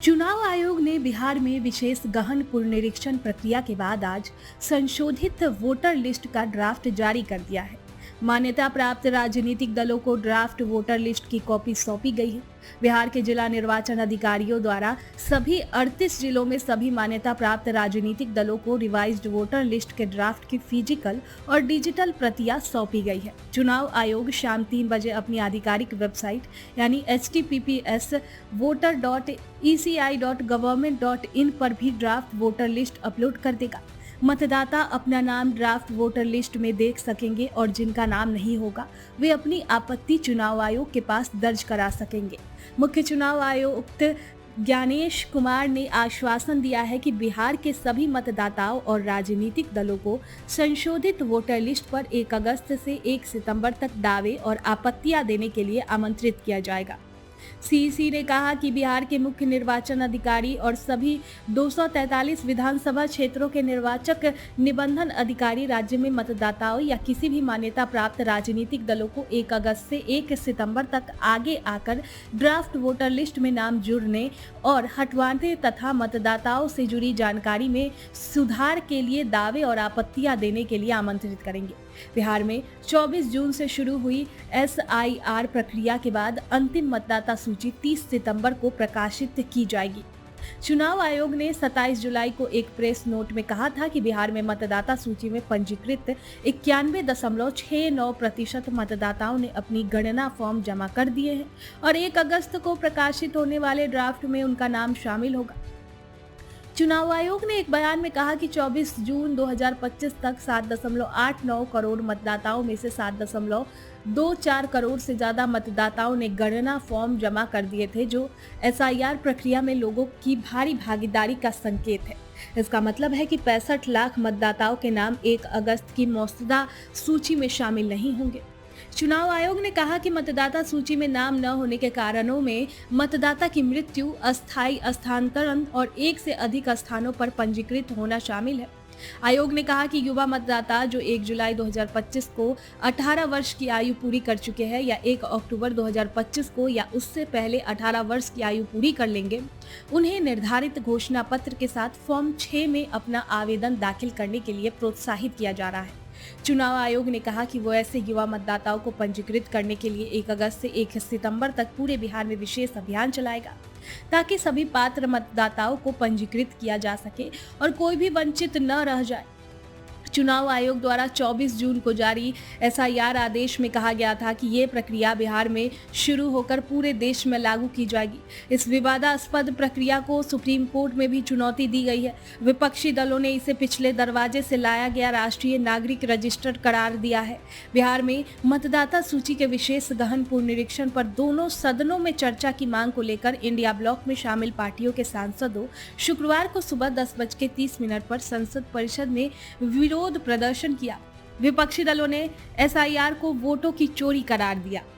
चुनाव आयोग ने बिहार में विशेष गहन पुनरीक्षण प्रक्रिया के बाद आज संशोधित वोटर लिस्ट का ड्राफ्ट जारी कर दिया है। मान्यता प्राप्त राजनीतिक दलों को ड्राफ्ट वोटर लिस्ट की कॉपी सौंपी गई है। बिहार के जिला निर्वाचन अधिकारियों द्वारा सभी 38 जिलों में सभी मान्यता प्राप्त राजनीतिक दलों को रिवाइज्ड वोटर लिस्ट के ड्राफ्ट की फिजिकल और डिजिटल प्रतियां सौंपी गई है। चुनाव आयोग शाम 3 बजे अपनी आधिकारिक वेबसाइट यानी https://voter.eci.government.in पर भी ड्राफ्ट वोटर लिस्ट अपलोड कर देगा। मतदाता अपना नाम ड्राफ्ट वोटर लिस्ट में देख सकेंगे और जिनका नाम नहीं होगा वे अपनी आपत्ति चुनाव आयोग के पास दर्ज करा सकेंगे। मुख्य चुनाव आयुक्त ज्ञानेश कुमार ने आश्वासन दिया है कि बिहार के सभी मतदाताओं और राजनीतिक दलों को संशोधित वोटर लिस्ट पर 1 अगस्त से 1 सितंबर तक दावे और आपत्तियां देने के लिए आमंत्रित किया जाएगा। सीईसी ने कहा कि बिहार के मुख्य निर्वाचन अधिकारी और सभी 243 विधानसभा क्षेत्रों के निर्वाचक निबंधन अधिकारी राज्य में मतदाताओं या किसी भी मान्यता प्राप्त राजनीतिक दलों को 1 अगस्त से 1 सितंबर तक आगे आकर ड्राफ्ट वोटर लिस्ट में नाम जुड़ने और हटवाने तथा मतदाताओं से जुड़ी जानकारी में सुधार के लिए दावे और आपत्तियां देने के लिए आमंत्रित करेंगे। बिहार में 24 जून से शुरू हुई SIR प्रक्रिया के बाद अंतिम मतदाता सूची 30 सितंबर को प्रकाशित की जाएगी। चुनाव आयोग ने 27 जुलाई को एक प्रेस नोट में कहा था कि बिहार में मतदाता सूची में पंजीकृत 91.69% मतदाताओं ने अपनी गणना फॉर्म जमा कर दिए हैं और 1 अगस्त को प्रकाशित होने वाले ड्राफ्ट में उनका नाम शामिल होगा। चुनाव आयोग ने एक बयान में कहा कि 24 जून 2025 तक 7.89 करोड़ मतदाताओं में से 7.24 करोड़ से ज्यादा मतदाताओं ने गणना फॉर्म जमा कर दिए थे, जो SIR प्रक्रिया में लोगों की भारी भागीदारी का संकेत है। इसका मतलब है कि 65 लाख मतदाताओं के नाम 1 अगस्त की मौजूदा सूची में शामिल नहीं होंगे। चुनाव आयोग ने कहा कि मतदाता सूची में नाम न होने के कारणों में मतदाता की मृत्यु, अस्थायी स्थानांतरण और एक से अधिक स्थानों पर पंजीकृत होना शामिल है। आयोग ने कहा कि युवा मतदाता जो 1 जुलाई 2025 को 18 वर्ष की आयु पूरी कर चुके हैं या 1 अक्टूबर 2025 को या उससे पहले 18 वर्ष की आयु पूरी कर लेंगे, उन्हें निर्धारित घोषणा पत्र के साथ फॉर्म 6 में अपना आवेदन दाखिल करने के लिए प्रोत्साहित किया जा रहा है। चुनाव आयोग ने कहा कि वो ऐसे युवा मतदाताओं को पंजीकृत करने के लिए 1 अगस्त से 1 सितंबर तक पूरे बिहार में विशेष अभियान चलाएगा, ताकि सभी पात्र मतदाताओं को पंजीकृत किया जा सके और कोई भी वंचित न रह जाए। चुनाव आयोग द्वारा 24 जून को जारी SIR आदेश में कहा गया था कि ये प्रक्रिया बिहार में शुरू होकर पूरे देश में लागू की जाएगी। इस विवादास्पद प्रक्रिया को सुप्रीम कोर्ट में भी चुनौती दी गई है। विपक्षी दलों ने इसे पिछले दरवाजे से लाया गया राष्ट्रीय नागरिक रजिस्टर करार दिया है। बिहार में मतदाता सूची के विशेष गहन पुनरीक्षण पर दोनों सदनों में चर्चा की मांग को लेकर इंडिया ब्लॉक में शामिल पार्टियों के सांसदों शुक्रवार को सुबह 10:30 पर संसद परिषद में विरोध प्रदर्शन किया। विपक्षी दलों ने SIR को वोटों की चोरी करार दिया।